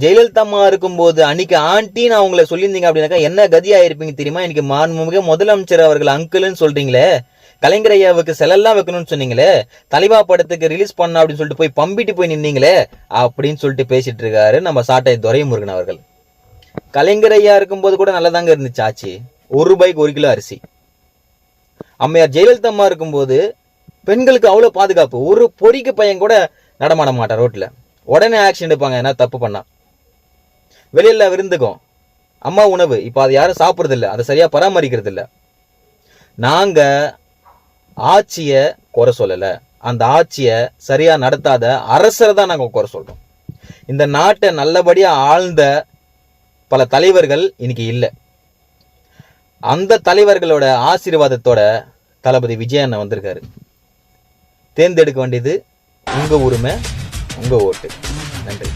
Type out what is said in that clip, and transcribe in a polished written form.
ஜெயலலிதா அம்மா இருக்கும்போது அன்னைக்கு ஆண்டின்னு அவங்கள சொல்லியிருந்தீங்க அப்படின்னாக்கா என்ன கதியா இருப்பீங்க தெரியுமா? இன்னைக்கு மாண்புமிகு முதலமைச்சர் அவர்கள் அங்கிள்னு சொல்றீங்களே, கலைஞர் ஐயாவுக்கு செலெல்லாம் வைக்கணும்னு சொன்னீங்களே, தலைவா படத்துக்கு ரிலீஸ் பண்ண அப்படின்னு சொல்லிட்டு போய் பம்பிட்டு போய் நின்னீங்களே அப்படின்னு சொல்லிட்டு பேசிட்டு இருக்காரு நம்ம சாட்டை துரைமுருகன் அவர்கள். கலைஞர் ஐயா இருக்கும்போது கூட நல்லதாங்க இருந்துச்சு ஆச்சு. ₹1 1 கிலோ அரிசி. அம்மையார் ஜெயலலிதா அம்மா இருக்கும்போது பெண்களுக்கு அவ்வளவு பாதுகாப்பு. ஒரு பொறிக்கு பையன் கூட நடமாட மாட்டான் ரோட்ல. உடனே ஆக்ஷன் எடுப்பாங்க என்ன தப்பு பண்ணா. வெளியில விருந்துக்கும் அம்மா உணவு இப்ப அது யாரும் சாப்பிடுறது இல்ல, அதை சரியா பராமரிக்கிறது இல்ல. நாங்க ஆட்சிய குறை சொல்லல, அந்த ஆட்சிய சரியா நடத்தாத அரசரை தான் நாங்க குறை சொல்றோம். இந்த நாட்டை நல்லபடியா ஆழ்ந்த பல தலைவர்கள் இன்னைக்கு இல்ல. அந்த தலைவர்களோட ஆசீர்வாதத்தோட தளபதி விஜய் அண்ணன் வந்திருக்காரு. தேர்ந்தெடுக்க வேண்டியது உங்க உரிமை, உங்க ஓட்டு. நன்றி.